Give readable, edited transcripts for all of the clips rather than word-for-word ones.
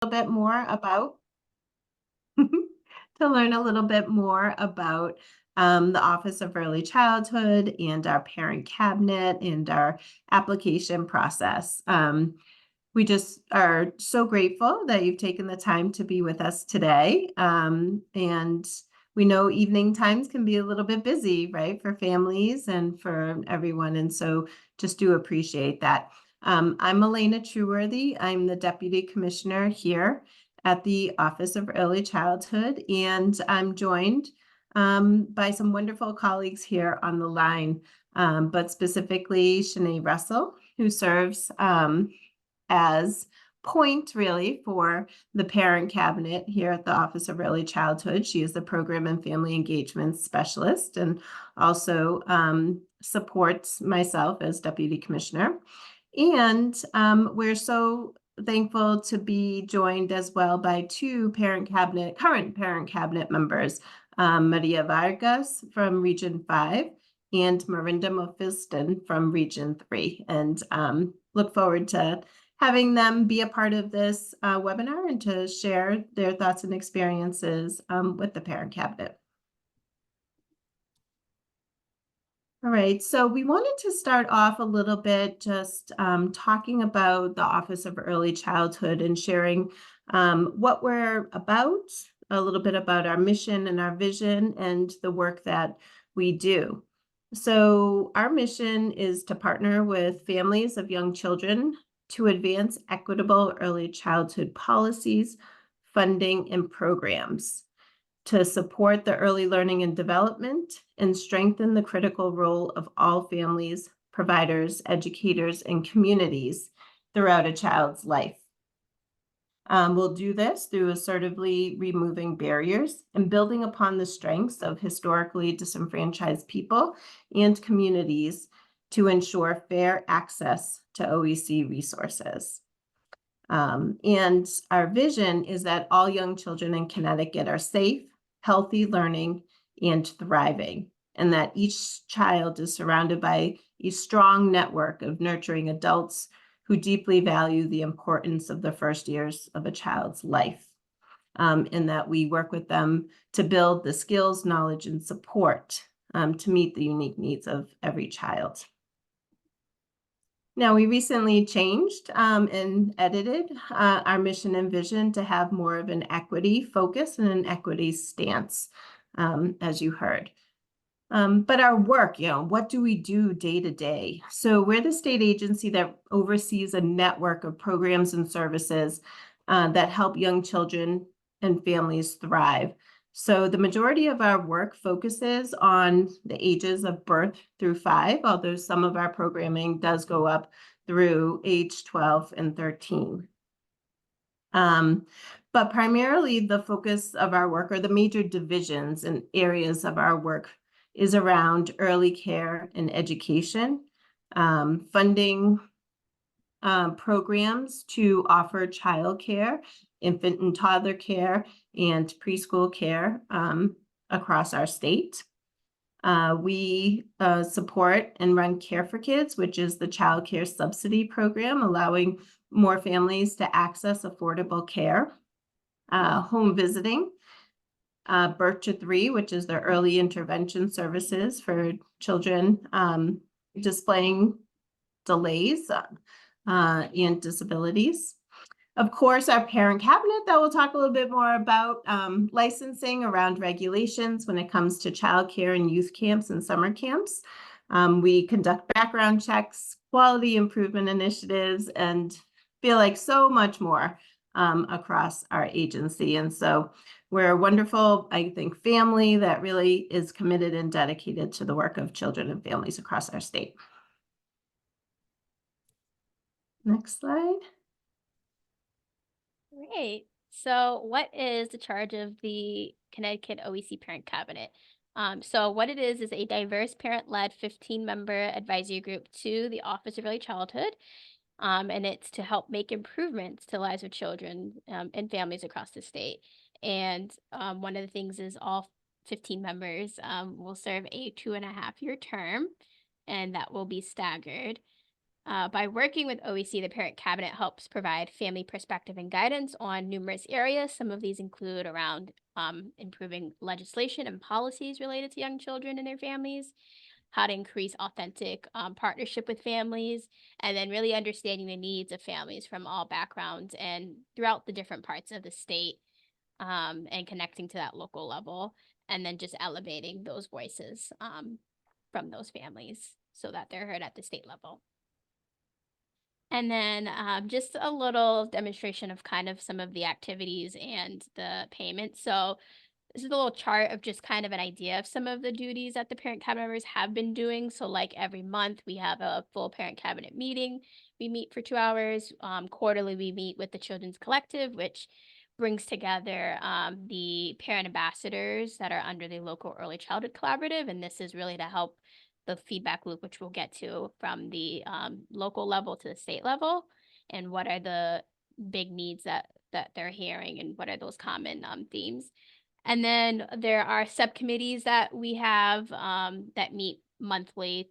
little bit more about to learn a little bit more about the Office of Early Childhood and our parent cabinet and our application process. We just are so grateful that you've taken the time to be with us today. And we know evening times can be a little bit busy, right, for families and for everyone. And so just do appreciate that. I'm Elena Trueworthy. I'm the Deputy Commissioner here at the Office of Early Childhood, and I'm joined by some wonderful colleagues here on the line, but specifically Shanae Russell, who serves as point really for the parent cabinet here at the Office of Early Childhood. She is the Program and Family Engagement Specialist and also supports myself as Deputy Commissioner. And we're so thankful to be joined as well by two current parent cabinet members, Maria Vargas from Region 5 and Marinda Mofiston from Region 3. And look forward to having them be a part of this webinar and to share their thoughts and experiences with the parent cabinet. All right, so we wanted to start off a little bit just talking about the Office of Early Childhood and sharing what we're about, a little bit about our mission and our vision and the work that we do. So our mission is to partner with families of young children to advance equitable early childhood policies, funding, and programs to support the early learning and development and strengthen the critical role of all families, providers, educators, and communities throughout a child's life. We'll do this through assertively removing barriers and building upon the strengths of historically disenfranchised people and communities to ensure fair access to OEC resources. And our vision is that all young children in Connecticut are safe, healthy, learning, and thriving, and that each child is surrounded by a strong network of nurturing adults who deeply value the importance of the first years of a child's life, and that we work with them to build the skills, knowledge, and support to meet the unique needs of every child. Now, we recently changed and edited our mission and vision to have more of an equity focus and an equity stance, as you heard. But our work, what do we do day to day? So we're the state agency that oversees a network of programs and services that help young children and families thrive. So the majority of our work focuses on the ages of birth through 5, although some of our programming does go up through age 12 and 13. But primarily the focus of our work, or the major divisions and areas of our work, is around early care and education, funding programs to offer childcare, infant and toddler care, and preschool care across our state. We support and run Care for Kids, which is the child care subsidy program, allowing more families to access affordable care, home visiting, Birth to 3, which is the early intervention services for children displaying delays and disabilities. Of course, our parent cabinet that we'll talk a little bit more about, licensing around regulations when it comes to childcare and youth camps and summer camps. We conduct background checks, quality improvement initiatives, and feel like so much more across our agency. And so we're a wonderful, I think, family that really is committed and dedicated to the work of children and families across our state. Next slide. Great. So what is the charge of the Connecticut OEC Parent Cabinet? So what it is a diverse parent-led 15-member advisory group to the Office of Early Childhood. And it's to help make improvements to the lives of children and families across the state. And one of the things is all 15 members will serve a 2.5-year term, and that will be staggered. By working with OEC, the Parent Cabinet helps provide family perspective and guidance on numerous areas. Some of these include around improving legislation and policies related to young children and their families, how to increase authentic partnership with families, and then really understanding the needs of families from all backgrounds and throughout the different parts of the state, and connecting to that local level, and then just elevating those voices from those families so that they're heard at the state level. And then just a little demonstration of kind of some of the activities and the payments. So this is a little chart of just kind of an idea of some of the duties that the parent cabinet members have been doing. So like every month we have a full parent cabinet meeting. We meet for 2 hours. Quarterly we meet with the Children's Collective, which brings together the parent ambassadors that are under the local early childhood collaborative. And this is really to help the feedback loop, which we'll get to from the local level to the state level, and what are the big needs that they're hearing, and what are those common themes. And then there are subcommittees that we have that meet monthly,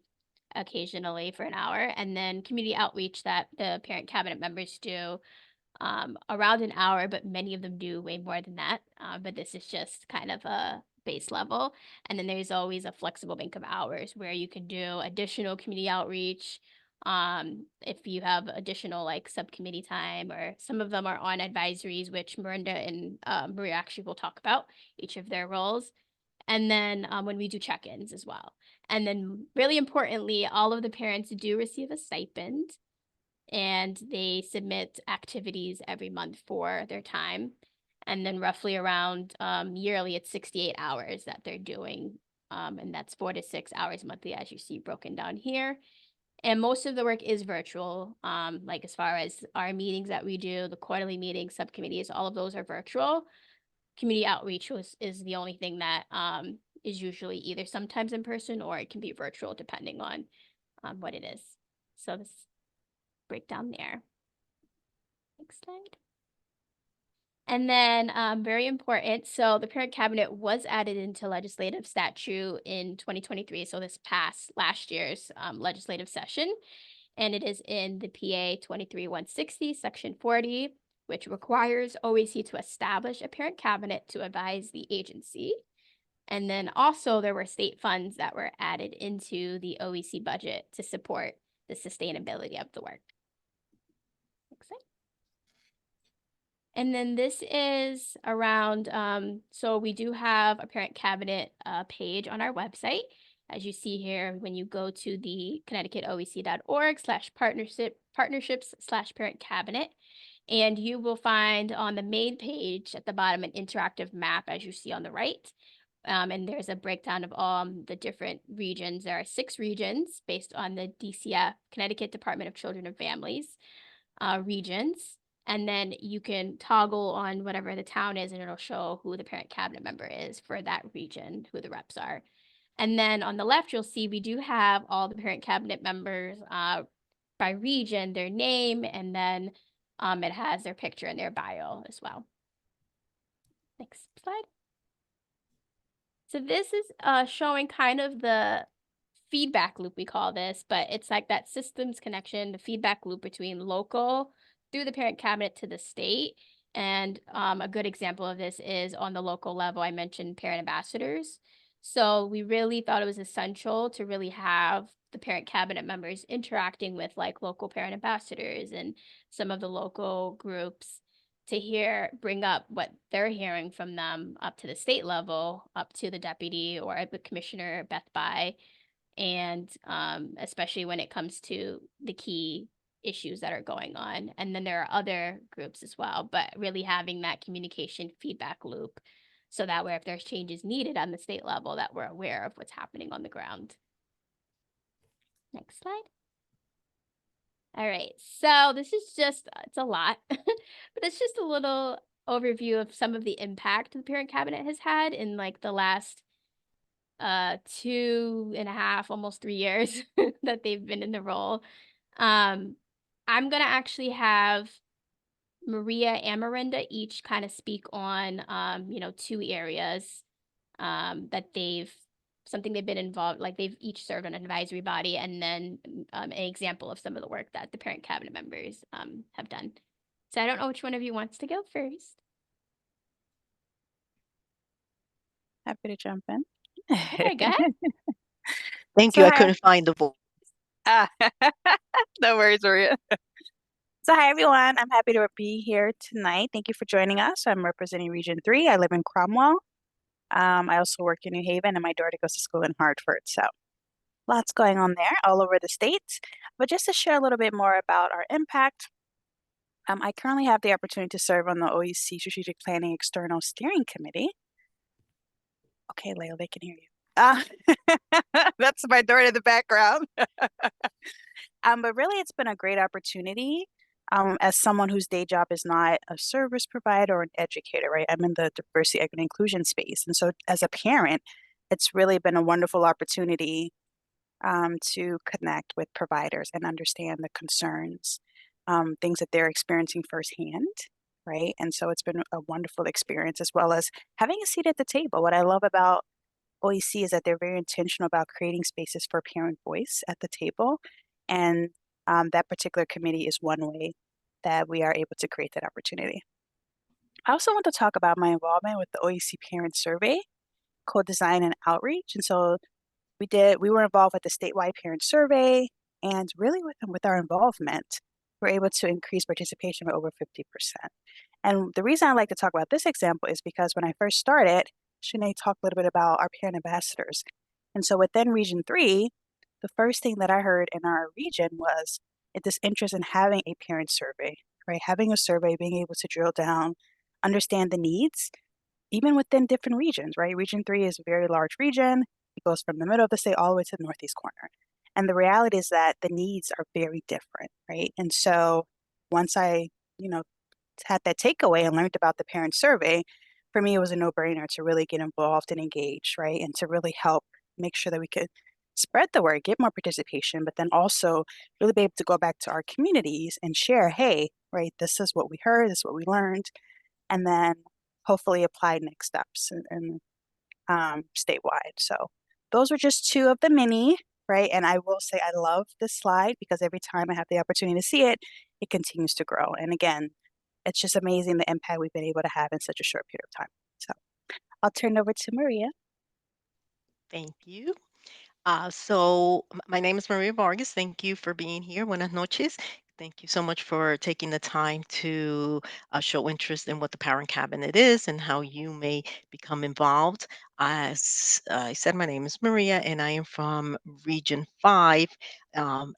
occasionally for an hour, and then community outreach that the parent cabinet members do around an hour, but many of them do way more than that. But this is just kind of a base level. And then there's always a flexible bank of hours where you can do additional community outreach. If you have additional like subcommittee time, or some of them are on advisories, which Miranda and Maria actually will talk about each of their roles. And then when we do check-ins as well. And then really importantly, all of the parents do receive a stipend, and they submit activities every month for their time. And then roughly around yearly, it's 68 hours that they're doing. And that's 4 to 6 hours monthly, as you see broken down here. And most of the work is virtual. Like as far as our meetings that we do, the quarterly meetings, subcommittees, all of those are virtual. Community outreach is the only thing that is usually either sometimes in person, or it can be virtual depending on what it is. So this breakdown there. Next slide. And then very important, so the parent cabinet was added into legislative statute in 2023, so this past last year's legislative session, and it is in the PA 23-160, section 40, which requires OEC to establish a parent cabinet to advise the agency. And then also there were state funds that were added into the OEC budget to support the sustainability of the work. Next slide. And then this is around, so we do have a parent cabinet page on our website. As you see here, when you go to the connecticutoec.org/partnerships/parent cabinet, and you will find on the main page at the bottom an interactive map, as you see on the right. And there's a breakdown of all the different regions. There are 6 regions based on the DCF, Connecticut Department of Children and Families regions. And then you can toggle on whatever the town is, and it'll show who the parent cabinet member is for that region, who the reps are. And then on the left, you'll see we do have all the parent cabinet members by region, their name, and then it has their picture and their bio as well. Next slide. So this is showing kind of the feedback loop, we call this, but it's like that systems connection, the feedback loop between local through the parent cabinet to the state. And a good example of this is on the local level, I mentioned parent ambassadors. So we really thought it was essential to really have the parent cabinet members interacting with like local parent ambassadors and some of the local groups to bring up what they're hearing from them up to the state level, up to the deputy or the commissioner, Beth By, and especially when it comes to the key issues that are going on. And then there are other groups as well, but really having that communication feedback loop, so that way if there's changes needed on the state level, that we're aware of what's happening on the ground. Next slide. All right, so this is just, it's a lot, but it's just a little overview of some of the impact the parent cabinet has had in like the last 2.5, almost 3 years that they've been in the role. I'm gonna actually have Maria and Miranda each kind of speak on 2 areas that they've something they've been involved, like they've each served on an advisory body, and then an example of some of the work that the parent cabinet members have done. So I don't know which one of you wants to go first. Happy to jump in. Okay, go ahead. Thank So you. I hi, couldn't find the voice. ah, no worries, Maria. So hi everyone, I'm happy to be here tonight. Thank you for joining us. I'm representing Region 3. I live in Cromwell. I also work in New Haven, and my daughter goes to school in Hartford. So lots going on there all over the state. But just to share a little bit more about our impact, I currently have the opportunity to serve on the OEC Strategic Planning External Steering Committee. Okay, Leo, they can hear you. That's my daughter in the background. But really, it's been a great opportunity. As someone whose day job is not a service provider or an educator, right? I'm in the diversity, equity, and inclusion space. And so as a parent, it's really been a wonderful opportunity to connect with providers and understand the concerns, things that they're experiencing firsthand, right? And so it's been a wonderful experience, as well as having a seat at the table. What I love about OEC is that they're very intentional about creating spaces for parent voice at the table. And that particular committee is one way that we are able to create that opportunity. I also want to talk about my involvement with the OEC Parent Survey, co-design and outreach. And so we were involved with the statewide parent survey, and really with our involvement, we're able to increase participation by over 50%. And the reason I like to talk about this example is because when I first started, Shanae talked a little bit about our parent ambassadors. And so within Region 3, the first thing that I heard in our region was this interest in having a parent survey, right? Having a survey, being able to drill down, understand the needs, even within different regions, right? Region 3 is a very large region. It goes from the middle of the state all the way to the northeast corner. And the reality is that the needs are very different, right? And so once I, you know, had that takeaway and learned about the parent survey, for me, it was a no-brainer to really get involved and engage, right? And to really help make sure that we could spread the word, get more participation, but then also really be able to go back to our communities and share, hey, right, this is what we heard, this is what we learned, and then hopefully apply next steps and statewide. So those are just two of the many, right? And I will say I love this slide because every time I have the opportunity to see it, it continues to grow. And again, it's just amazing the impact we've been able to have in such a short period of time. So I'll turn it over to Maria. Thank you. My name is Maria Vargas. Thank you for being here. Buenas noches. Thank you so much for taking the time to show interest in what the Parent Cabinet is and how you may become involved. As I said, my name is Maria, and I am from Region 5,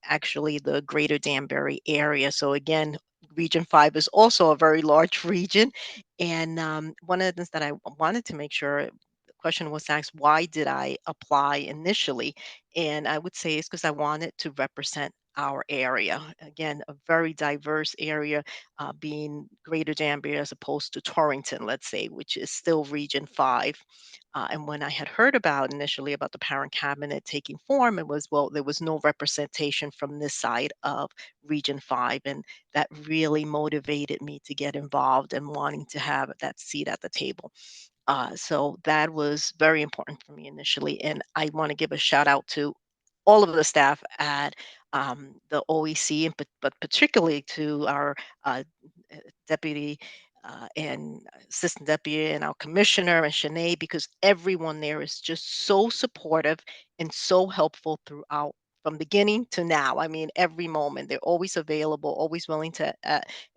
actually the greater Danbury area. So, again, Region 5 is also a very large region. And one of the things that I wanted to make sure the question was asked, why did I apply initially? And I would say it's because I wanted to represent our area. Again, a very diverse area, being Greater Danbury as opposed to Torrington, let's say, which is still Region 5. And when I had heard about initially about the parent cabinet taking form, it was, well, there was no representation from this side of Region 5. And that really motivated me to get involved and wanting to have that seat at the table. So that was very important for me initially. And I want to give a shout out to all of the staff at the OEC, but particularly to our uh, deputy and assistant deputy and our commissioner and Shanae, because everyone there is just so supportive and so helpful throughout from beginning to now. I mean, every moment they're always available, always willing to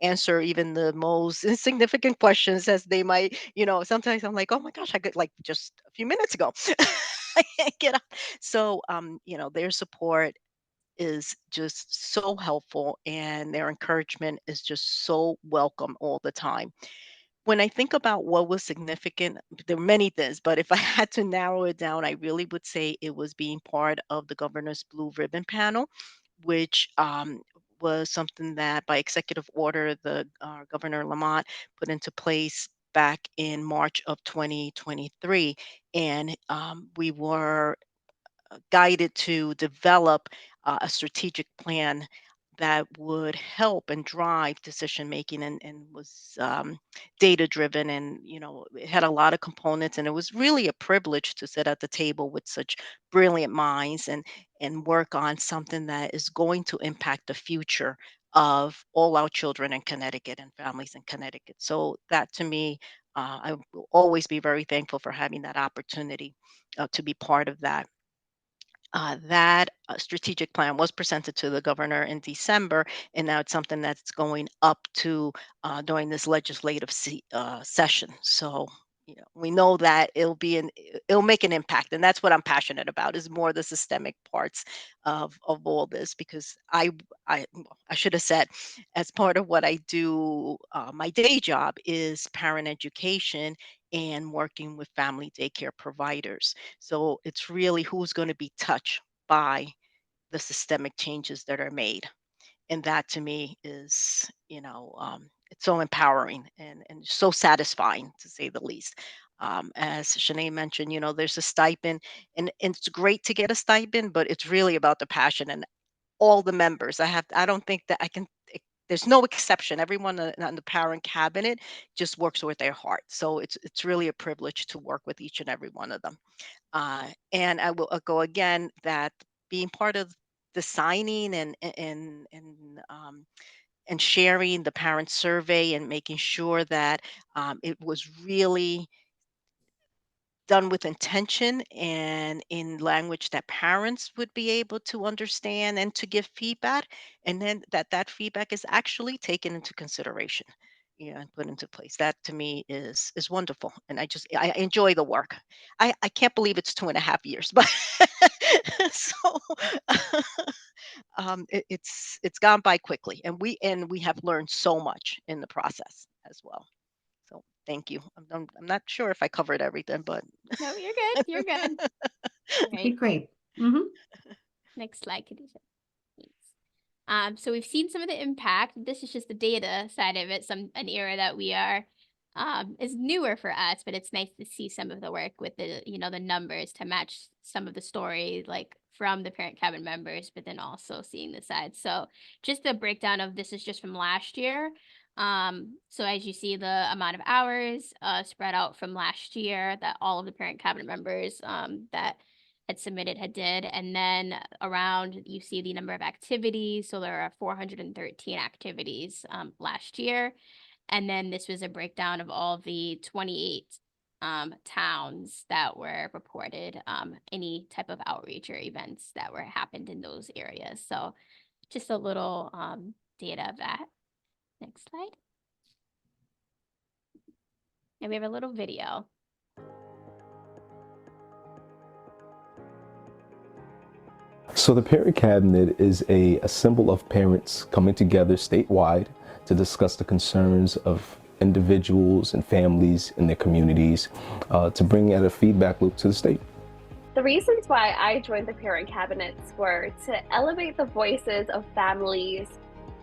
answer even the most insignificant questions as they might, sometimes I'm like, oh my gosh, I could like just a few minutes ago. I can't get up. So, their support is just so helpful and their encouragement is just so welcome all the time. When I think about what was significant, there are many things, but if I had to narrow it down, I really would say it was being part of the governor's Blue Ribbon Panel, which was something that by executive order, the Governor Lamont put into place back in March of 2023. And we were guided to develop a strategic plan that would help and drive decision making, and was data driven, and it had a lot of components, and it was really a privilege to sit at the table with such brilliant minds and work on something that is going to impact the future of all our children in Connecticut and families in Connecticut. So that to me, I will always be very thankful for having that opportunity to be part of that. That strategic plan was presented to the governor in December, and now it's something that's going up to during this legislative session. So, we know that it'll make an impact, and that's what I'm passionate about, is more the systemic parts of all this, because I should have said, as part of what I do, my day job is parent education and working with family daycare providers. So it's really who's going to be touched by the systemic changes that are made. And that to me is, it's so empowering and so satisfying, to say the least. As Shanae mentioned, there's a stipend, and it's great to get a stipend, but it's really about the passion and all the members. I don't think that I can there's no exception. Everyone on the parent cabinet just works with their heart. So it's really a privilege to work with each and every one of them. And I will go again that being part of the signing and sharing the parent survey and making sure that it was really done with intention and in language that parents would be able to understand and to give feedback, and then that feedback is actually taken into consideration, and put into place. That to me is wonderful, and I enjoy the work. I can't believe it's 2.5 years, but so it's gone by quickly, and we have learned so much in the process as well. So thank you. I'm not sure if I covered everything, but No, you're good. You're good. All Okay, right. great. Mhm. Next slide, Khadija. Thanks. So we've seen some of the impact. This is just the data side of it, an era that we are is newer for us, but it's nice to see some of the work with the numbers to match some of the story, like from the parent cabinet members, but then also seeing the side. So just the breakdown of this is just from last year. So as you see, the amount of hours spread out from last year that all of the parent cabinet members that had submitted had did, and then around you see the number of activities. So there are 413 activities last year, and then this was a breakdown of all the 28 towns that were reported any type of outreach or events that were happened in those areas. So just a little data of that. Next slide. And we have a little video. So the Parent Cabinet is a symbol of parents coming together statewide to discuss the concerns of individuals and families in their communities, to bring out a feedback loop to the state. The reasons why I joined the Parent Cabinets were to elevate the voices of families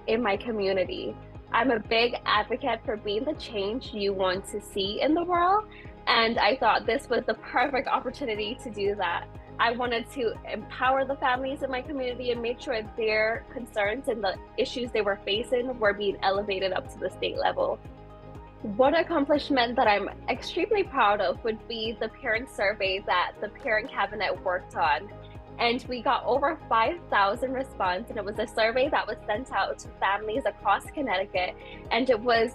in my community. I'm a big advocate for being the change you want to see in the world, and I thought this was the perfect opportunity to do that. I wanted to empower the families in my community and make sure their concerns and the issues they were facing were being elevated up to the state level. One accomplishment that I'm extremely proud of would be the parent survey that the Parent Cabinet worked on. And we got over 5,000 responses, and it was a survey that was sent out to families across Connecticut. And it was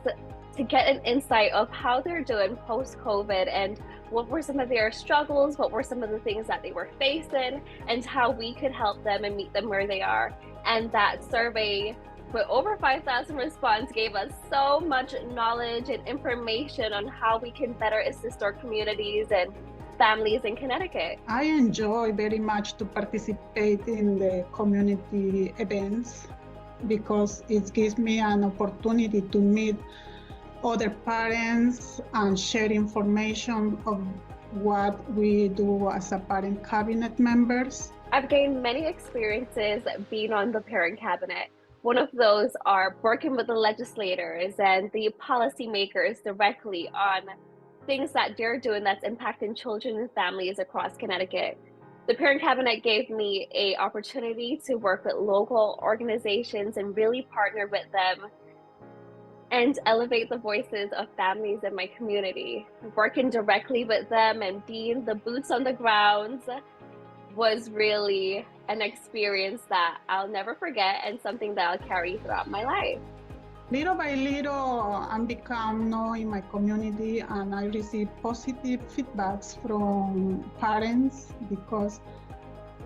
to get an insight of how they're doing post-COVID and what were some of their struggles, what were some of the things that they were facing, and how we could help them and meet them where they are. And that survey, with over 5,000 responses, gave us so much knowledge and information on how we can better assist our communities and families in Connecticut. I enjoy very much to participate in the community events because it gives me an opportunity to meet other parents and share information of what we do as a parent cabinet members. I've gained many experiences being on the Parent Cabinet. One of those are working with the legislators and the policymakers directly on things that they're doing that's impacting children and families across Connecticut. The Parent Cabinet gave me an opportunity to work with local organizations and really partner with them and elevate the voices of families in my community. Working directly with them and being the boots on the ground was really an experience that I'll never forget and something that I'll carry throughout my life. Little by little, I'm become known in my community, and I receive positive feedbacks from parents because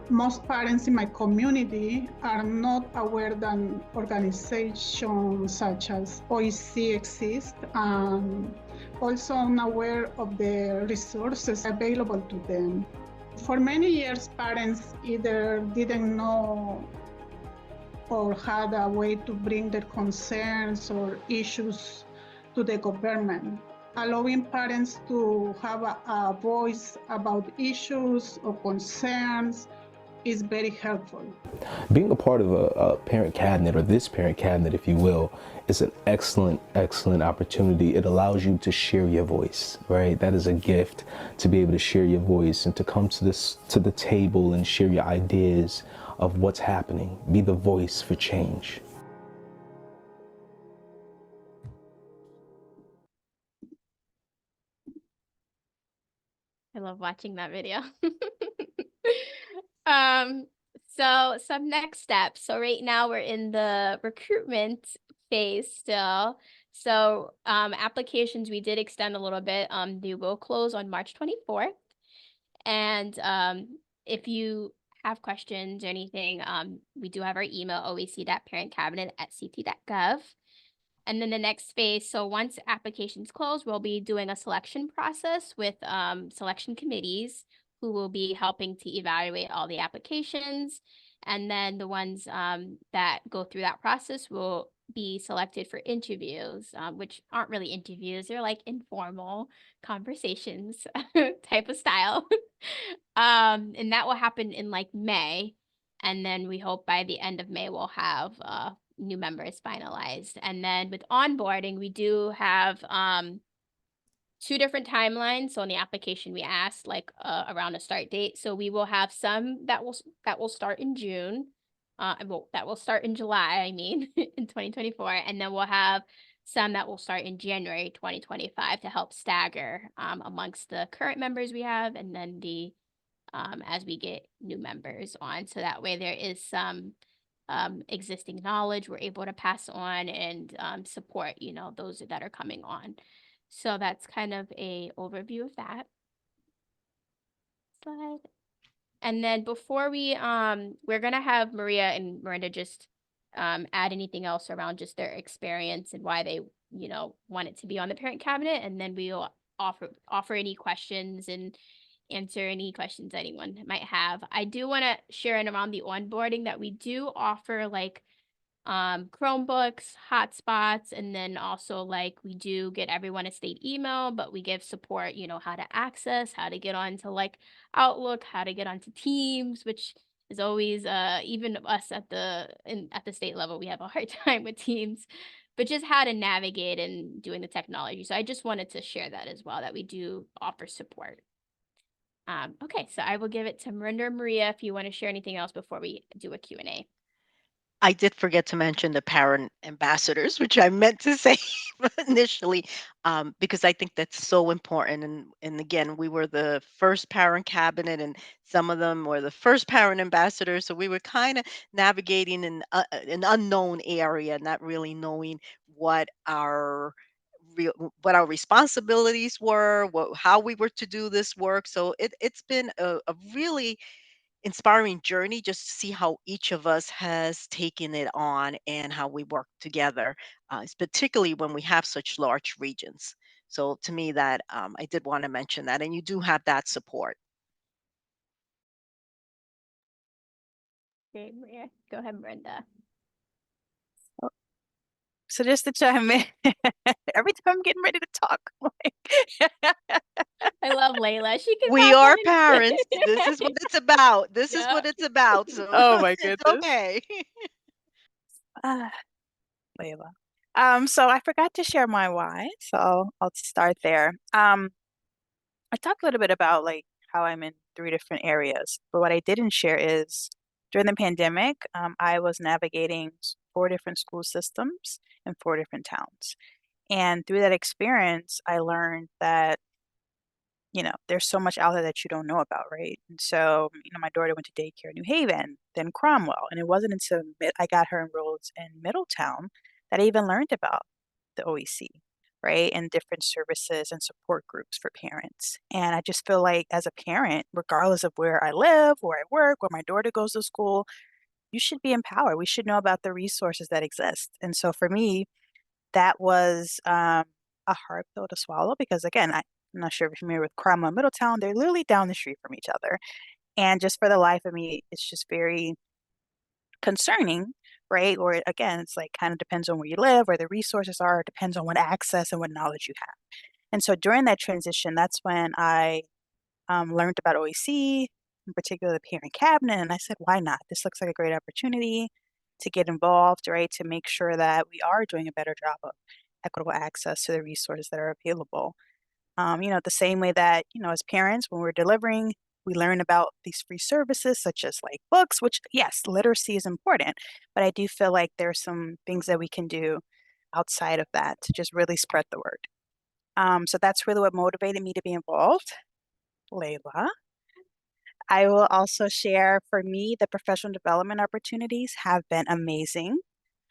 most parents in my community are not aware that organizations such as OEC exist, and also unaware of the resources available to them. For many years, parents either didn't know or had a way to bring their concerns or issues to the government. Allowing parents to have a voice about issues or concerns is very helpful. Being a part of a parent cabinet, or this parent cabinet, if you will, is an excellent opportunity. It allows you to share your voice, right? That is a gift, to be able to share your voice and to come to the table and share your ideas of what's happening. Be the voice for change. I love watching that video. So some next steps. So right now we're in the recruitment phase still. So applications we did extend a little bit. They will close on March 24th. And if you have questions or anything, we do have our email, oec.parentcabinet@ct.gov. And then the next phase, so once applications close, we'll be doing a selection process with selection committees who will be helping to evaluate all the applications. And then the ones that go through that process will be selected for interviews, which aren't really interviews. They're like informal conversations type of style. And that will happen in like May. And then we hope by the end of May, we'll have new members finalized. And then with onboarding, we do have 2 different timelines. So in the application, we asked like around a start date. So we will have some that will start in June. That will start in July, I mean, in 2024. And then we'll have some that will start in January 2025 to help stagger amongst the current members we have, and then the as we get new members on. So that way there is some existing knowledge we're able to pass on and support, those that are coming on. So that's kind of a overview of that slide. And then before we're gonna have Maria and Miranda just add anything else around just their experience and why they, wanted to be on the parent cabinet, and then we'll offer any questions and answer any questions anyone might have. I do want to share in around the onboarding that we do offer like Chromebooks, hotspots, and then also like we do get everyone a state email, but we give support, how to access, how to get onto like Outlook, how to get onto Teams, which is always even us at the state level, we have a hard time with Teams, but just how to navigate and doing the technology. So I just wanted to share that as well, that we do offer support. Okay, so I will give it to Miranda or Maria if you want to share anything else before we do a Q&A. I did forget to mention the parent ambassadors, which I meant to say initially, because I think that's so important. And again, we were the first parent cabinet, and some of them were the first parent ambassadors. So we were kind of navigating an unknown area, not really knowing what our responsibilities were, how we were to do this work. So it's been a really inspiring journey just to see how each of us has taken it on and how we work together, particularly when we have such large regions. So to me, that I did want to mention that, and you do have that support. Great, Maria. Go ahead, Brenda. So just to chime in, every time I'm getting ready to talk, I love Layla. She can We talk are on parents. This is what it's about. This is what Yep. it's about. So oh my it's goodness. okay. Layla. So I forgot to share my why, so I'll start there. I talked a little bit about like how I'm in 3 different areas. But what I didn't share is during the pandemic, I was navigating 4 different school systems in 4 different towns. And through that experience, I learned that, there's so much out there that you don't know about, right? And so, my daughter went to daycare in New Haven, then Cromwell, and it wasn't until I got her enrolled in Middletown that I even learned about the OEC, right? And different services and support groups for parents. And I just feel like as a parent, regardless of where I live, where I work, where my daughter goes to school, you should be empowered. We should know about the resources that exist. And so for me, that was a hard pill to swallow because, again, I'm not sure if you're familiar with Cromwell and Middletown. They're literally down the street from each other. And just for the life of me, it's just very concerning, right? Or again, it's like kind of depends on where you live, where the resources are, it depends on what access and what knowledge you have. And so during that transition, that's when I learned about OEC, in particular the Parent Cabinet, and I said, why not? This looks like a great opportunity to get involved, right? To make sure that we are doing a better job of equitable access to the resources that are available. The same way that, as parents, when we're delivering, we learn about these free services such as like books, which yes, literacy is important, but I do feel like there's some things that we can do outside of that to just really spread the word. So that's really what motivated me to be involved. Layla. I will also share for me, the professional development opportunities have been amazing.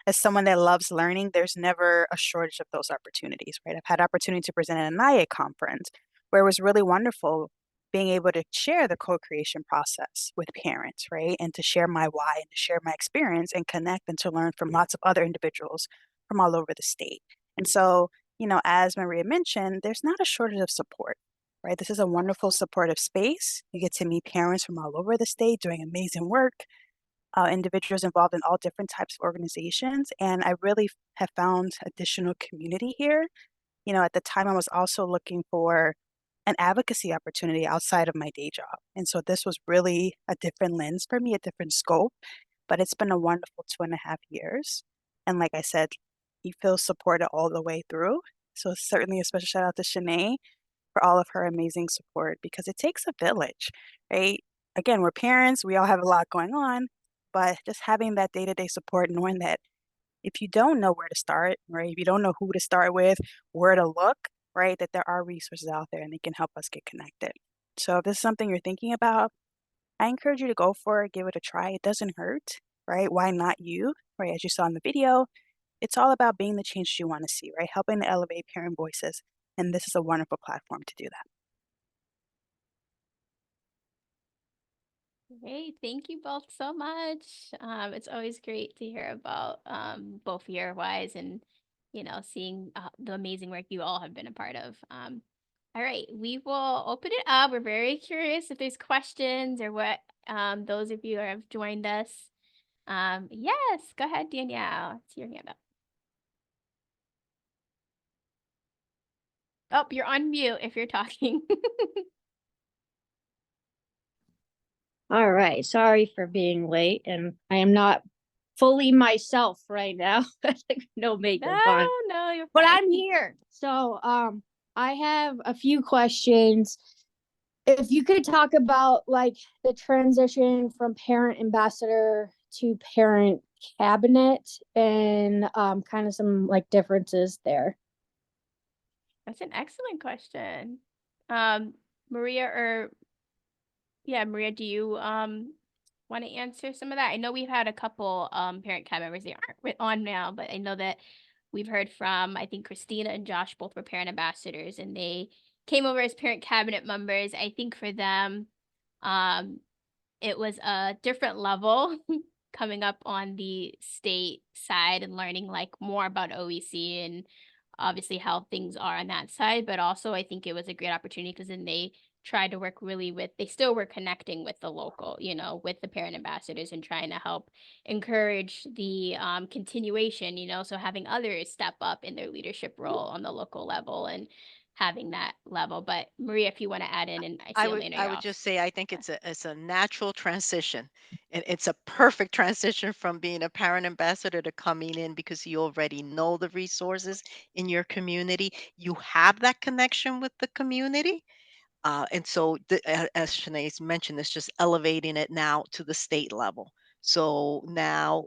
As someone that loves learning, there's never a shortage of those opportunities, right? I've had opportunity to present at an IA conference where it was really wonderful being able to share the co-creation process with parents, right? And to share my why and to share my experience and connect and to learn from lots of other individuals from all over the state. And so, as Maria mentioned, there's not a shortage of support, right? This is a wonderful supportive space. You get to meet parents from all over the state doing amazing work, individuals involved in all different types of organizations. And I really have found additional community here. At the time, I was also looking for an advocacy opportunity outside of my day job. And so this was really a different lens for me, a different scope, but it's been a wonderful 2.5 years. And like I said, you feel supported all the way through. So certainly a special shout out to Shanae for all of her amazing support because it takes a village, right? Again, we're parents, we all have a lot going on, but just having that day-to-day support, knowing that if you don't know where to start, right? If you don't know who to start with, where to look, right? That there are resources out there and they can help us get connected. So if this is something you're thinking about, I encourage you to go for it, give it a try. It doesn't hurt, right? Why not you, right? As you saw in the video, it's all about being the change you want to see, right? Helping to elevate parent voices. And this is a wonderful platform to do that. Great. Thank you both so much. It's always great to hear about both year wise and seeing the amazing work you all have been a part of. All right, we will open it up. We're very curious if there's questions or what those of you who have joined us. Yes, go ahead, Danielle. It's your hand up. Oh, you're on mute if you're talking. All right. Sorry for being late, and I am not fully myself right now. No makeup on. No, you're But fine. I'm here. So, I have a few questions. If you could talk about like the transition from parent ambassador to parent cabinet and kind of some like differences there. That's an excellent question. Maria, do you want to answer some of that? I know we've had a couple parent cabinet members that aren't on now, but I know that we've heard from, I think Christina and Josh both were parent ambassadors and they came over as parent cabinet members. I think for them, it was a different level coming up on the state side and learning like more about OEC and obviously how things are on that side. But also I think it was a great opportunity because then they tried to work really they still were connecting with the local, with the parent ambassadors and trying to help encourage the continuation, so having others step up in their leadership role on the local level and having that level. But Maria, if you want to add in, and I see Elena, I you're would off. just say I think it's a natural transition. And it's a perfect transition from being a parent ambassador to coming in because you already know the resources in your community. You have that connection with the community. And so, as Shanae's mentioned, it's just elevating it now to the state level. So now,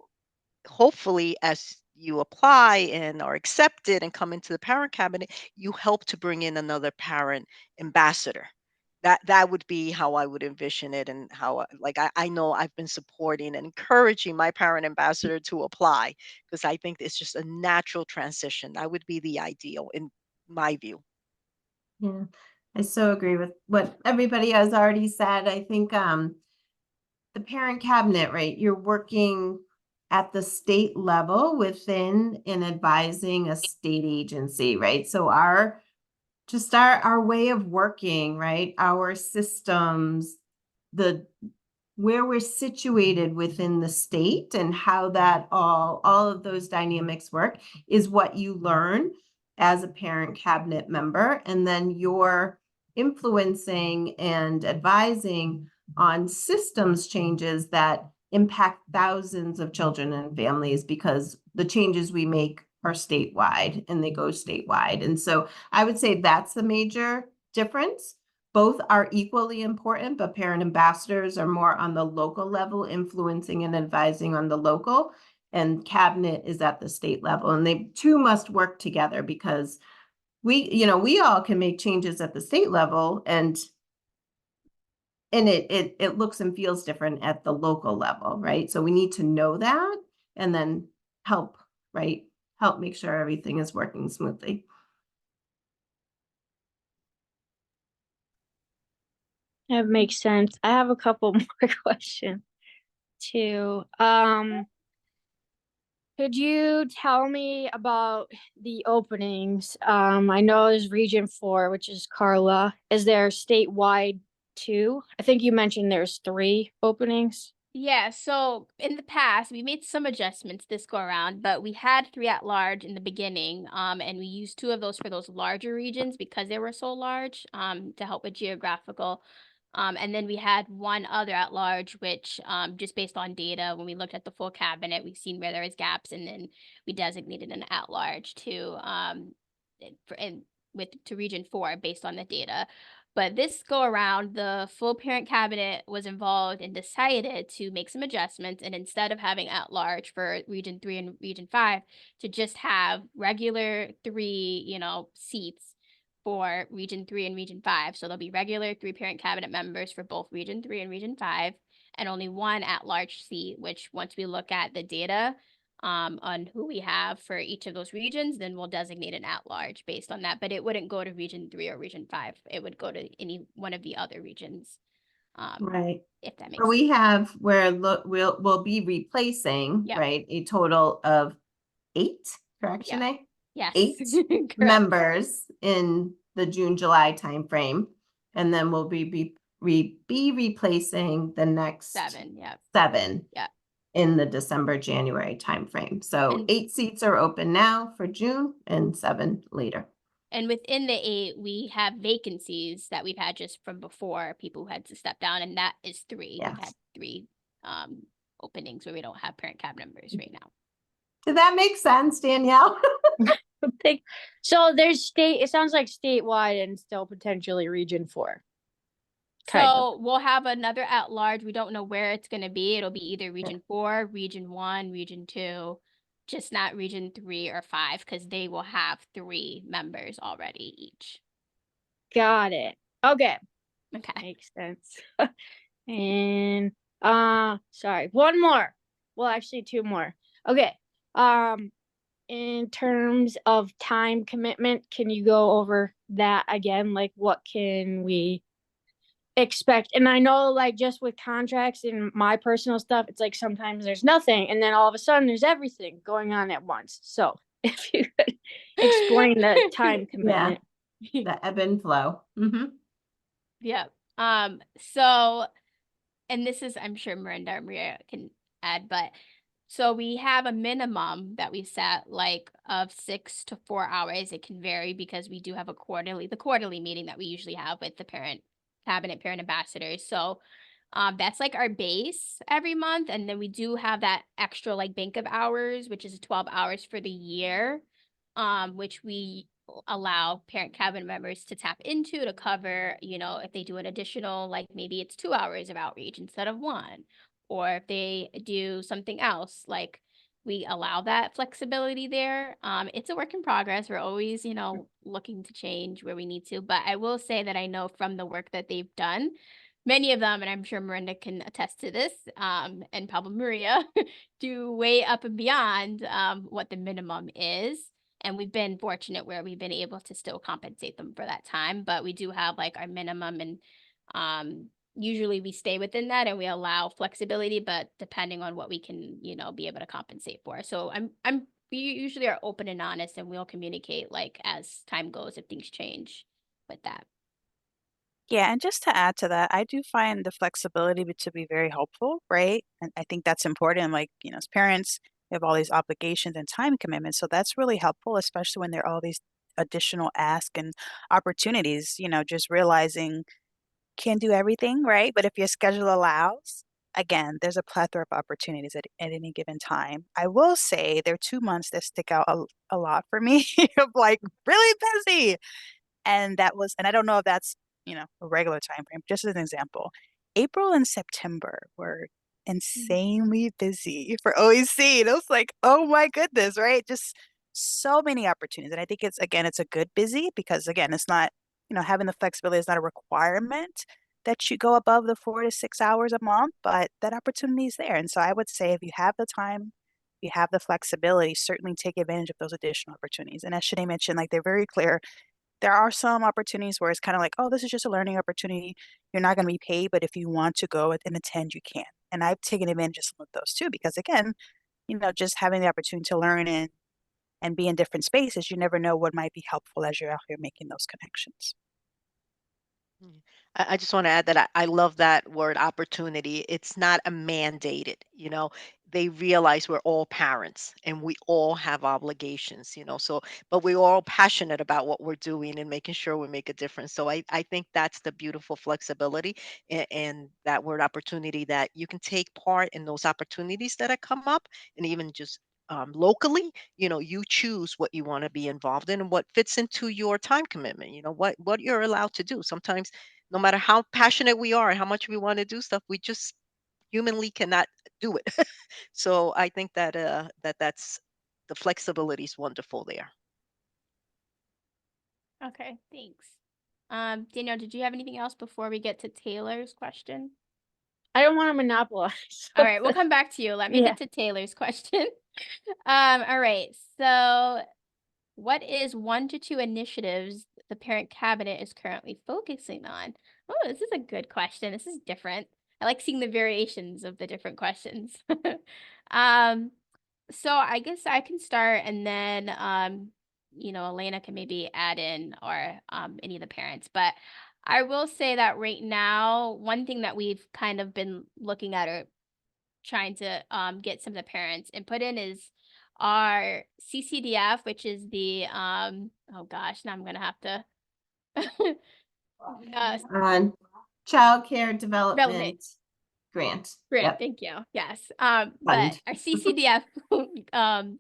hopefully, as you apply and are accepted and come into the parent cabinet, you help to bring in another parent ambassador. That would be how I would envision it, and how I know I've been supporting and encouraging my parent ambassador to apply, because I think it's just a natural transition. That would be the ideal in my view. Yeah, I so agree with what everybody has already said. I think the parent cabinet, right? You're working at the state level within and advising a state agency, right? So our way of working, right? Our systems, the where we're situated within the state and how that all of those dynamics work is what you learn as a parent cabinet member, and then you're influencing and advising on systems changes that impact thousands of children and families, because the changes we make are statewide and they go statewide. And so I would say that's the major difference. Both are equally important, but parent ambassadors are more on the local level, influencing and advising on the local, and cabinet is at the state level. And they two must work together, because we all can make changes at the state level, and it looks and feels different at the local level, right? So we need to know that and then help make sure everything is working smoothly. That makes sense. I have a couple more questions too. Could you tell me about the openings? I know there's Region 4, which is Carla. Is there statewide too? I think you mentioned there's 3 openings. Yeah, so in the past, we made some adjustments this go around, but we had 3 at large in the beginning, and we used 2 of those for those larger regions because they were so large, to help with geographical. And then we had 1 other at large, which, just based on data, when we looked at the full cabinet, we've seen where there was gaps, and then we designated an at large to Region 4 based on the data. But this go around, the full parent cabinet was involved and decided to make some adjustments. And instead of having at large for Region 3 and Region 5, to just have regular 3, seats for Region 3 and Region 5. So there'll be regular 3 parent cabinet members for both Region 3 and Region 5, and only 1 at large seat, which once we look at the data, on who we have for each of those regions, then we'll designate an at-large based on that. But it wouldn't go to Region 3 or Region 5. It would go to any one of the other regions, Right. if that makes So sense. we have where we'll be replacing, Yep. right, a total of 8, correct, Yep. Shanae? Yes. 8 Correct. members in the June-July timeframe, and then we'll be replacing the next 7. Yep. 7 Yep. in the December-January timeframe. So And 8 seats are open now for June and 7 later. And within the 8, we have vacancies that we've had just from before, people who had to step down, and that is 3. We've Yes. had 3 openings where we don't have parent cabinet members right now. Did that make sense, Danielle? So there's it sounds like statewide and still potentially Region 4. Kind of. So we'll have another at large. We don't know where it's going to be. It'll be either Region 4, Region 1, Region 2, just not Region 3 or 5, because they will have 3 members already each. Got it. Okay. Okay. Makes sense. And sorry, 1 more. Well, actually 2 more. Okay. In terms of time commitment, can you go over that again? Like, what can we expect? And I know, like, just with contracts and my personal stuff, it's like sometimes there's nothing, and then all of a sudden there's everything going on at once. So if you could explain the time commitment. The ebb and flow. Yeah. So, and this is, I'm sure Miranda or Maria can add, but so we have a minimum that we set, like, of 6 to 4 hours. It can vary because we do have the quarterly meeting that we usually have with the parent cabinet, parent ambassadors. So that's like our base every month. And then we do have that extra, like, bank of hours, which is 12 hours for the year, which we allow parent cabinet members to tap into to cover, if they do an additional, like maybe it's 2 hours of outreach instead of one, or if they do something else, like we allow that flexibility there. It's a work in progress. We're always, looking to change where we need to. But I will say that I know from the work that they've done, many of them, and I'm sure Miranda can attest to this, and probably Maria, do way up and beyond what the minimum is. And we've been fortunate where we've been able to still compensate them for that time. But we do have like our minimum, and usually we stay within that and we allow flexibility, but depending on what we can, be able to compensate for. So we usually are open and honest, and we'll communicate like as time goes if things change with that. Yeah, and just to add to that, I do find the flexibility to be very helpful, right? And I think that's important. Like, as parents, we have all these obligations and time commitments. So that's really helpful, especially when there are all these additional asks and opportunities, just realizing can't do everything, right? But if your schedule allows, again, there's a plethora of opportunities at any given time. I will say there are 2 months that stick out a lot for me of like really busy. And I don't know if that's, a regular time frame, just as an example. April and September were insanely busy for OEC. And it was like, oh my goodness, right? Just so many opportunities. And I think it's a good busy because again, it's not, having the flexibility is not a requirement that you go above the 4 to 6 hours a month, but that opportunity is there. And so I would say if you have the time, you have the flexibility, certainly take advantage of those additional opportunities. And as Shanae mentioned, like they're very clear. There are some opportunities where it's kind of like, oh, this is just a learning opportunity. You're not going to be paid, but if you want to go and attend, you can. And I've taken advantage of some of those too, because again, just having the opportunity to learn and be in different spaces, you never know what might be helpful as you're out here making those connections. Mm. I just want to add that I love that word opportunity. It's not a mandated, they realize we're all parents and we all have obligations, so, but we're all passionate about what we're doing and making sure we make a difference. So I think that's the beautiful flexibility and that word opportunity, that you can take part in those opportunities that have come up, and even just locally, you choose what you want to be involved in and what fits into your time commitment, what you're allowed to do. Sometimes, no matter how passionate we are and how much we want to do stuff, we just humanly cannot do it. So I think that that's the flexibility is wonderful there. Okay, thanks. Danielle, did you have anything else before we get to Taylor's question? I don't want to monopolize. All right, we'll come back to you. Let me Yeah. get to Taylor's question. All right. So, what is 1 to 2 initiatives the parent cabinet is currently focusing on? Oh, this is a good question. This is different. I like seeing the variations of the different questions. um, so I guess I can start, and then Elena can maybe add in, or any of the parents. But I will say that right now, one thing that we've kind of been looking at, or trying to get some of the parents input in, is our CCDF, which is the oh gosh, now I'm gonna have to On Child Care Development development Grant. grant. Yep. Thank you. Yes. But Fund. our CCDF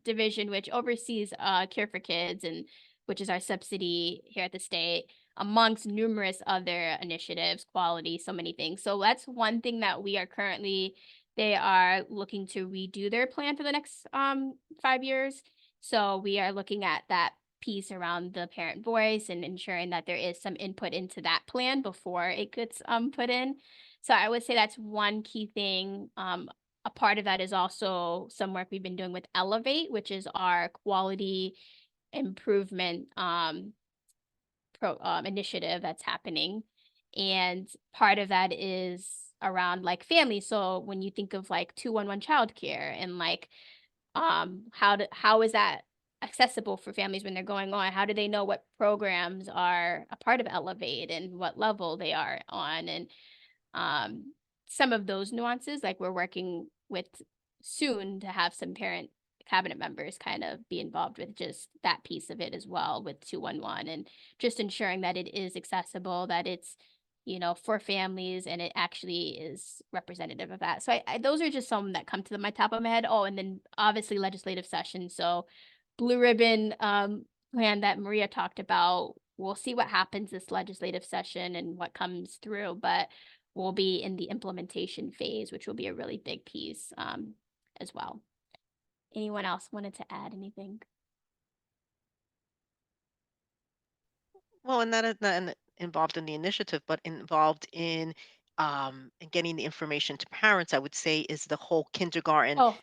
division, which oversees Care for Kids, and which is our subsidy here at the state, amongst numerous other initiatives, quality, so many things. So that's one thing that we are currently, they are looking to redo their plan for the next 5 years. So we are looking at that piece around the parent voice and ensuring that there is some input into that plan before it gets put in. So I would say that's one key thing. A part of that is also some work we've been doing with Elevate, which is our quality improvement initiative that's happening. And part of that is around like family. So when you think of like 211 childcare, and like how is that accessible for families when they're going on? How do they know what programs are a part of Elevate and what level they are on? And some of those nuances, like we're working with soon to have some parent cabinet members kind of be involved with just that piece of it as well with 211, and just ensuring that it is accessible, that it's for families, and it actually is representative of that. So those are just some that come to my top of my head. Oh, and then obviously legislative session. So blue ribbon plan that Maria talked about. We'll see what happens this legislative session and what comes through, but we'll be in the implementation phase, which will be a really big piece as well. Anyone else wanted to add anything? Well, and that is not involved in the initiative, but involved in getting the information to parents, I would say, is the whole kindergarten, Oh,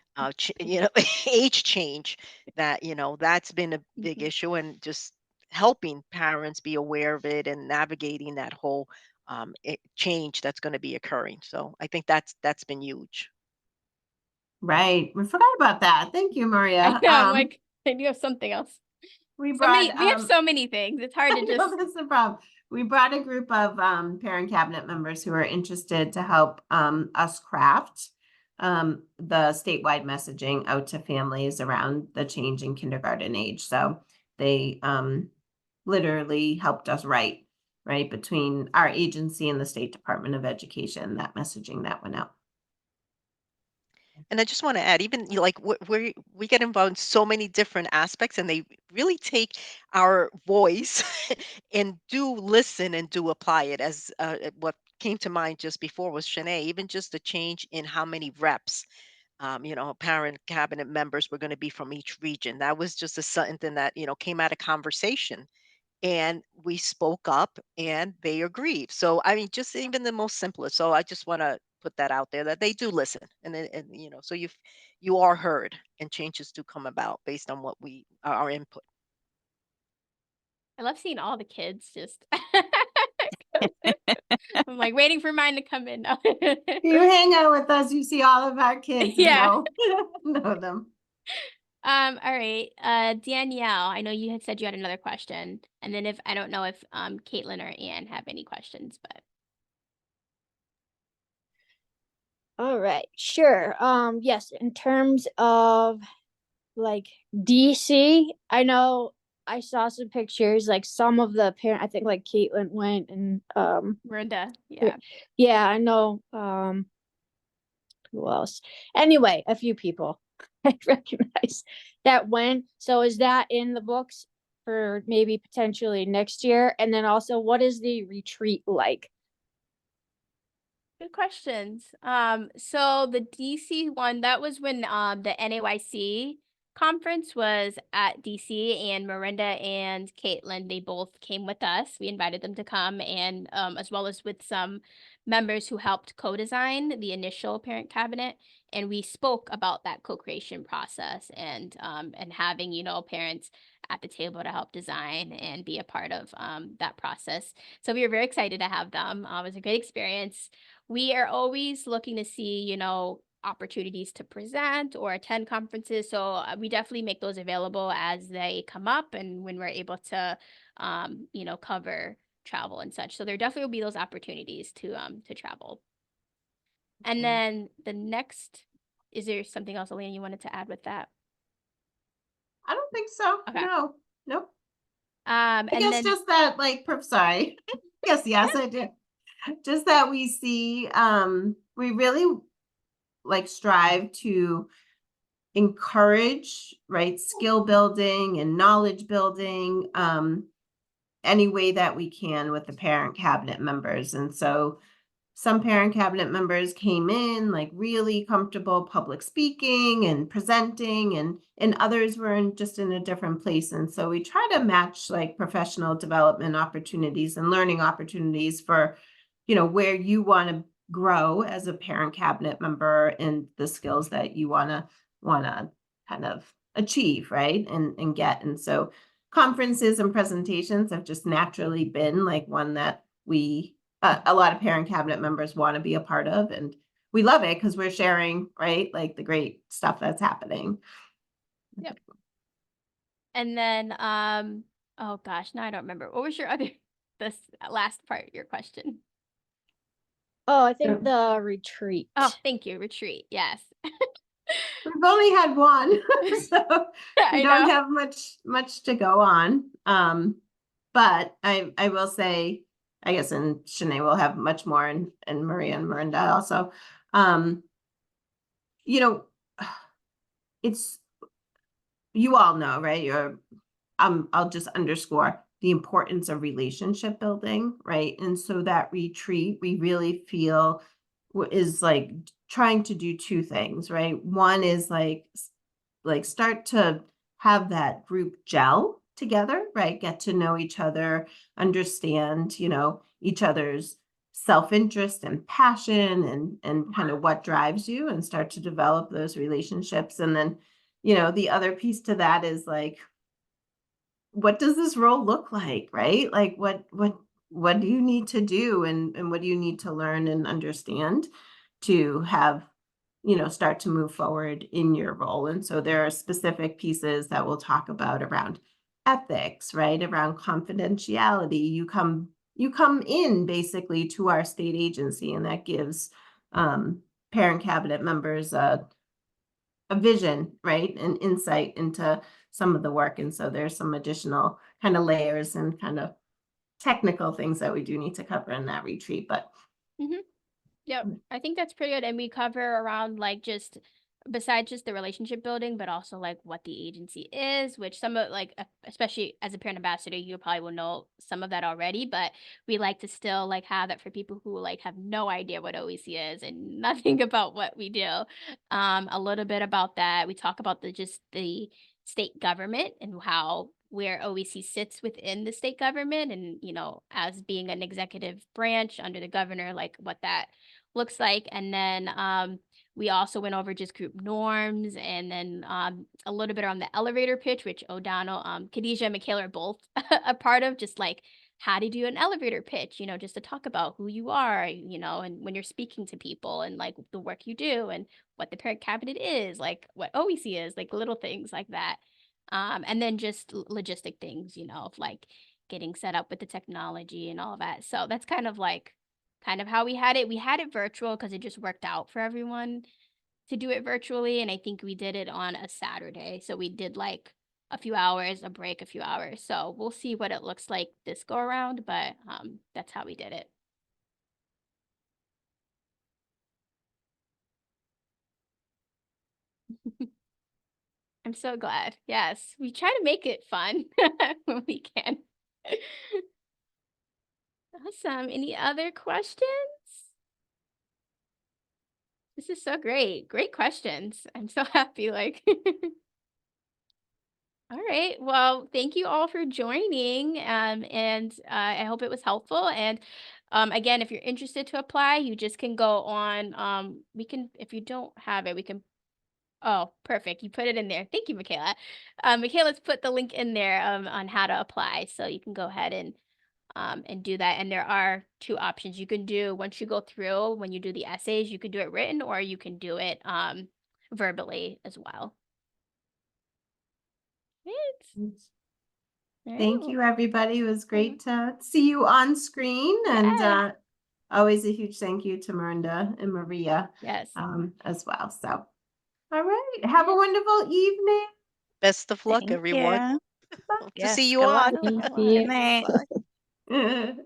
age change that, that's been a big mhm. issue, and just helping parents be aware of it and navigating that whole change that's going to be occurring. So I think that's been huge. Right. We forgot about that. Thank you, I Maria. know, I'm like, I do have something else. We So brought many, we have so many things. It's hard to I know just, that's the problem. We brought a group of parent cabinet members who are interested to help us craft the statewide messaging out to families around the change in kindergarten age. So they literally helped us write, right, between our agency and the State Department of Education, that messaging that went out. And I just want to add, even like we get involved in so many different aspects, and they really take our voice and do listen and do apply it. As what came to mind just before was Shanae, even just the change in how many reps, parent cabinet members were going to be from each region. That was just something that came out of conversation, and we spoke up and they agreed. So I mean, just even the most simplest. So I just want to put that out there that they do listen, and so you are heard, and changes do come about based on what we our input. I love seeing all the kids just, I'm like waiting for mine to come in now. You hang out with us, you see all of our kids and Yeah. know them. All right. Danielle, I know you had said you had another question. And then I don't know if Caitlin or Anne have any questions, but All right, sure. Yes, in terms of like DC, I know I saw some pictures, like some of the parent, I think like Caitlin went and Miranda, yeah. yeah, I know who else? Anyway, a few people I recognize that went. So is that in the books for maybe potentially next year? And then also, what is the retreat like? Good questions. So the DC one, that was when the NAYC conference was at DC, and Miranda and Caitlin, they both came with us. We invited them to come, and as well as with some members who helped co-design the initial parent cabinet. And we spoke about that co-creation process and having, parents at the table to help design and be a part of that process. So we were very excited to have them. It was a great experience. We are always looking to see, opportunities to present or attend conferences. So we definitely make those available as they come up and when we're able to, cover travel and such. So there definitely will be those opportunities to travel. And then the next, is there something else, Elena, you wanted to add with that? I don't think so. Okay. No, nope. I I guess just that, like, sorry. Yes, I do. Just that we see, we really like strive to encourage, right, skill building and knowledge building, any way that we can with the parent cabinet members. And so some parent cabinet members came in like really comfortable public speaking and presenting, and others were just in a different place. And so we try to match like professional development opportunities and learning opportunities for, where you want to grow as a parent cabinet member and the skills that you want to kind of achieve, right, and get. And so conferences and presentations have just naturally been like one that a lot of parent cabinet members want to be a part of, and we love it because we're sharing, right, like the great stuff that's happening. Yep. And then, oh gosh, now I don't remember. What was this last part of your question? Oh, I think the retreat. Oh, thank you. Retreat. Yes. We've only had one, so we don't know. have much to go on. But I will say, I guess, and Shanae will have much more, and Maria and Miranda also. It's, you all know, right? You're I'll just underscore the importance of relationship building, right? And so that retreat, we really feel is like trying to do two things, right? One is like start to have that group gel together, right? Get to know each other, understand, each other's self-interest and passion and kind of what drives you, and start to develop those relationships. And then, the other piece to that is like, what does this role look like, right? Like what do you need to do, and what do you need to learn and understand to have, start to move forward in your role. And so there are specific pieces that we'll talk about around ethics, right? Around confidentiality. You come in basically to our state agency, and that gives parent cabinet members a vision, right? An insight into some of the work. And so there's some additional kind of layers and kind of technical things that we do need to cover in that retreat. But Yep, I think that's pretty good. And we cover around like just besides just the relationship building, but also like what the agency is, which some of like, especially as a parent ambassador, you probably will know some of that already, but we like to still like have that for people who like have no idea what OEC is and nothing about what we do. A little bit about that. We talk about just the state government and how where OEC sits within the state government, and as being an executive branch under the governor, like what that looks like. And then we also went over just group norms, and then a little bit on the elevator pitch, which O'Donnell, Khadijah, and Michaela are both a part of, just like how to do an elevator pitch, just to talk about who you are, and when you're speaking to people, and like the work you do, and what the parent cabinet is, like what OEC is, like little things like that. And then just logistic things, of like getting set up with the technology and all that. So that's kind of how we had it. We had it virtual because it just worked out for everyone to do it virtually. And I think we did it on a Saturday. So we did like a few hours, a break, a few hours. So we'll see what it looks like this go around, but that's how we did it. I'm so glad. Yes, we try to make it fun when we can. Awesome. Any other questions? This is so great. Great questions. I'm so happy. All right. Well, thank you all for joining. And I hope it was helpful. And again, if you're interested to apply, you just can go on. We can, if you don't have it, we can. Oh, perfect. You put it in there. Thank you, Michaela. Michaela's put the link in there on how to apply. So you can go ahead and do that. And there are two options you can do once you go through. When you do the essays, you can do it written, or you can do it verbally as well. Right. thank you, everybody. It was great to see you on screen. And always a huge thank you to Miranda and Maria Yes. as well. So, all right. Have a wonderful evening. Best of luck, Thank everyone. you. Hope to Yes, see you good luck. on. Thank Good you. night. Bye.